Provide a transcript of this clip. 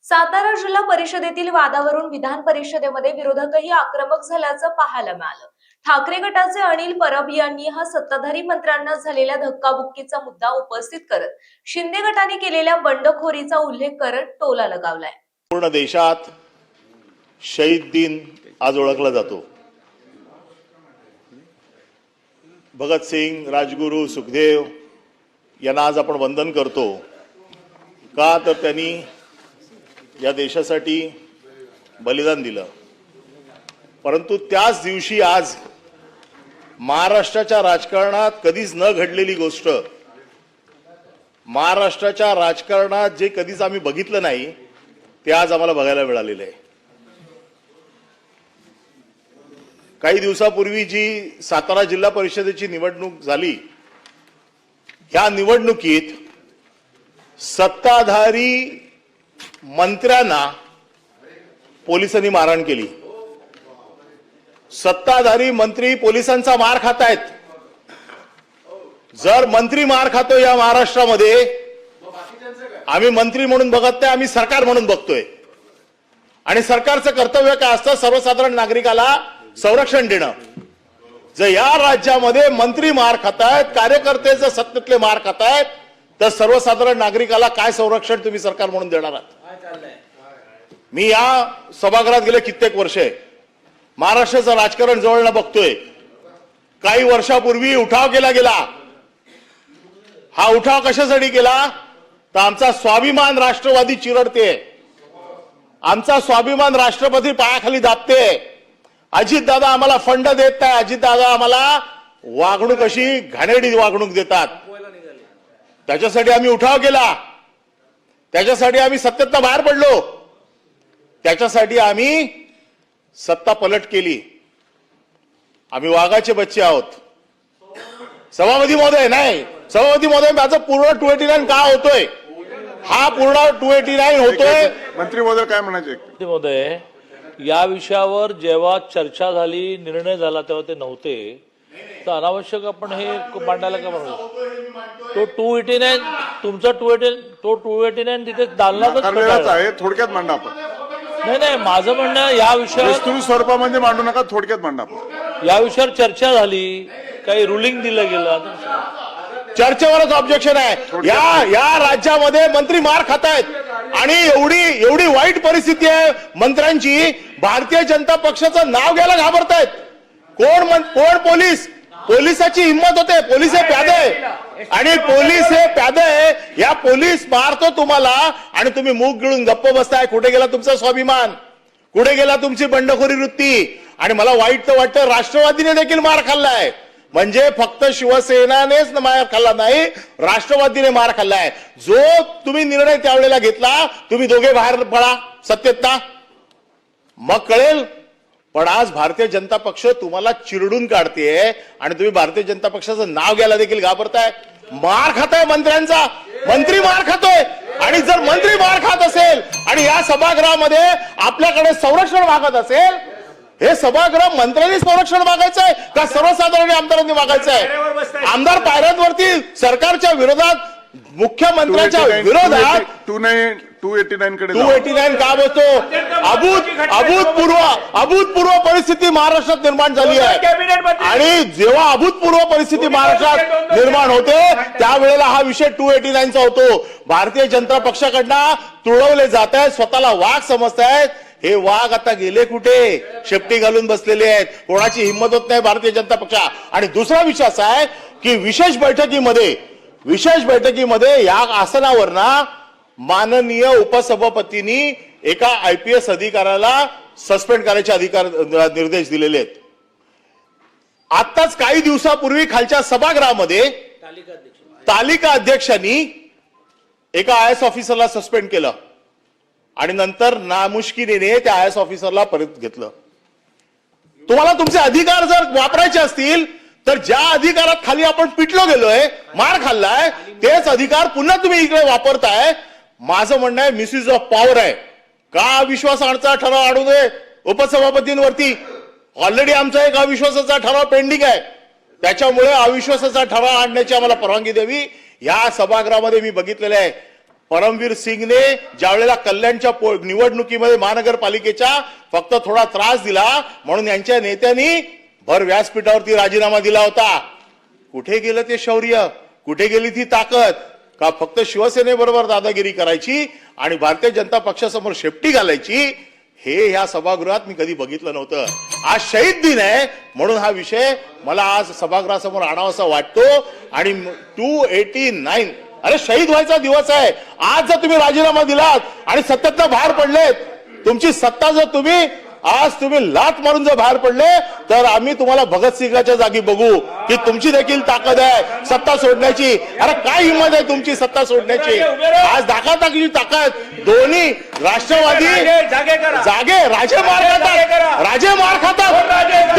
सातारा जिल्हा परिषदेतील वादावरून विधान परिषदेमध्ये विरोधकही आक्रमक झाल्याचं पाहायला मिळालं। ठाकरे गटाचे अनिल परब यांनी हा सत्ताधारी मंत्र्यांना झालेल्या धक्काबुक्कीचा मुद्दा उपस्थित करत शिंदे गटाने केलेल्या बंडखोरीचा उल्लेख करत टोला लगावलाय। पूर्ण देशात शहीद दिन आज ओळखला जातो। भगतसिंग, राजगुरू, सुखदेव यांना आज आपण वंदन करतो। का तर त्यांनी या देशासाठी बलिदान दिलं। परंतु त्याच दिवशी आज महाराष्ट्राच्या राजकारणात कधीच न घडलेली गोष्ट, महाराष्ट्राच्या राजकारणात जे कधीच आम्ही बघितलं नाही ते आज आम्हाला बघायला मिळालेलं आहे। काही दिवसापूर्वी जी सातारा जिल्हा परिषदेची निवडणूक झाली, या निवडणुकीत सत्ताधारी मंत्र्यांना पोलिसांनी मारहाण केली। सत्ताधारी मंत्री पोलिसांचा मार खात आहेत। जर मंत्री मार खातो या महाराष्ट्रामध्ये, आम्ही मंत्री म्हणून बघत नाही, आम्ही सरकार म्हणून बघतोय। आणि सरकारचं कर्तव्य काय असतं? सर्वसाधारण नागरिकाला संरक्षण देणं। जर या राज्यामध्ये मंत्री मार खातायत, कार्यकर्ते जर सत्तेतले मार खातायत, तर सर्वसाधारण नागरिकाला काय संरक्षण तुम्ही सरकार म्हणून देणार आहात? मी या सभागृहात गेले कित्येक वर्षे महाराष्ट्राचं राजकारण जवळनं बघतोय। काही वर्षापूर्वी उठाव केला गेला। हा उठाव कशासाठी केला? तर आमचा स्वाभिमान राष्ट्रवादी चिरडते, आमचा स्वाभिमान राष्ट्रपती पायाखाली दाबते। अजितदादा आम्हाला फंड देत नाही, अजितदादा आम्हाला वागणूक अशी घाणेरडी वागणूक देतात। त्याच्यासाठी आम्ही उठाव केला, त्याच्यासाठी आम्ही सत्तेतनं बाहेर पडलो, त्याच्यासाठी आम्ही सत्ता पलट केली। आम्ही वाघाचे बच्चे आहोत। सभापती महोदय, नाही सभापती महोदय, माझं पूर्ण 289 का होतोय? हा पूर्ण 289 होतोय। मंत्री महोदय काय म्हणायचे? महोदय, या विषयावर जेव्हा चर्चा झाली, निर्णय झाला, तेव्हा ते नव्हते, तर अनावश्यक आपण हे मांडायला का म्हणतो? तो 289 तुमचा 289 तिथे दालनातच आहे, थोडक्यात मांडा आपण। नाही, माझं म्हणणं या विषयावर विस्तृत स्वरूपामध्ये मांडू नका, थोडक्यात मांडा आपण। या विषयावर चर्चा झाली, काही रुलिंग दिलं गेलं, चर्चेवरच ऑब्जेक्शन आहे। या राज्यामध्ये मंत्री मार खातायत आणि एवढी वाईट परिस्थिती आहे मंत्र्यांची, भारतीय जनता पक्षाचं नाव घ्यायला घाबरतायत। कोण पोलिसाची हिंमत होते? पोलीस हे प्यादे, आणि पोलीस हे प्यादे, या पोलीस मारतो तुम्हाला आणि तुम्ही मूग गिळून गप्प बसताय। कुठे गेला तुमचा स्वाभिमान? कुठे गेला तुमची बंडखोरी वृत्ती? आणि मला वाईट तर वाटतं, राष्ट्रवादीने देखील मार खाल्लाय। म्हणजे फक्त शिवसेनेनेच मार खाल्ला नाही, राष्ट्रवादीने मार खाल्लाय। जो तुम्ही निर्णय त्यावेळेला घेतला, तुम्ही दोघे बाहेर पडा सत्तेतना, मग कळेल। पण आज भारतीय जनता पक्ष तुम्हाला चिरडून काढतेय आणि तुम्ही भारतीय जनता पक्षाचं नाव घ्यायला देखील घाबरताय। मार खाताय मंत्र्यांचा, मंत्री मार खातोय। आणि जर मंत्री मार खात असेल आणि या सभागृहामध्ये आपल्याकडे संरक्षण मागत असेल, हे सभागृह मंत्र्यांनी संरक्षण मागायचंय का सर्वसाधारण आमदारांनी मागायचंय? आमदार पायऱ्यांवरती सरकारच्या विरोधात, मुख्यमंत्र्यांच्या विरोधात 289 कडे 289 का बोलतो? अभूतपूर्व परिस्थिती महाराष्ट्रात निर्माण झाली आहे। आणि जेव्हा अभूतपूर्व परिस्थिती महाराष्ट्रात निर्माण होते, त्यावेळेला हा विषय 289 चा होतो। भारतीय जनता पक्षाकडनं तुळवले जात आहेत, स्वतःला वाघ समजतायत। हे वाघ आता गेले कुठे? शेपटी घालून बसलेले आहेत। कोणाची हिंमत होत नाही भारतीय जनता पक्षा। आणि दुसरा विषय असा आहे की विशेष बैठकीमध्ये या आसनावर ना माननीय उपसभापतींनी एका IPS अधिकाऱ्याला सस्पेंड करायचे निर्देश दिलेले आहेत। आताच काही दिवसापूर्वी खालच्या सभागृहामध्ये तालिका अध्यक्षांनी एका IAS ऑफिसरला सस्पेंड केलं आणि नंतर नामुष्किरीने त्या IAS ऑफिसरला परत घेतलं। तुम्हाला तुमचे अधिकार जर वापरायचे असतील तर ज्या अधिकारात खाली आपण पिटलो गेलोय, मार खाल्लाय, तेच अधिकार पुन्हा तुम्ही इकडे वापरताय। माझं म्हणणं आहे मिसयूज ऑफ पॉवर आहे। का अविश्वासाचा ठराव आणू दे उपसभापतींवरती? ऑलरेडी आमचा एक अविश्वासाचा ठराव पेंडिंग आहे, त्याच्यामुळे अविश्वासाचा ठराव आणण्याची आम्हाला परवानगी द्यावी। या सभागृहामध्ये मी बघितलेलं आहे, परमवीर सिंगने ज्यावेळेला कल्याणच्या निवडणुकीमध्ये महानगरपालिकेच्या फक्त थोडा त्रास दिला म्हणून यांच्या नेत्यांनी भर व्यासपीठावरती राजीनामा दिला होता. कुठे गेलं ते शौर्य, कुठे गेली ती ताकद? का फक्त शिवसेनेबरोबर दादागिरी करायची आणि भारतीय जनता पक्षासमोर शेपटी घालायची? हे ह्या सभागृहात मी कधी बघितलं नव्हतं. आज शहीद दिन आहे म्हणून हा विषय मला आज सभागृहासमोर आणावासा वाटतो. आणि 289 अरे शहीद व्हायचा दिवस आहे. आज जर तुम्ही राजीनामा दिलात आणि सत्तेतनं बाहेर पडलेत, तुमची सत्ता जर तुम्ही लाथ मारून जर बाहेर पडले तर आम्ही तुम्हाला भगतसिंगाच्या जागी बघू की तुमची देखील ताकद आहे सत्ता सोडण्याची. अरे काय हिंमत आहे तुमची सत्ता सोडण्याची? आज दाखवण्याची ताकद दोन्ही राष्ट्रवादी जागे राजे मार खातात.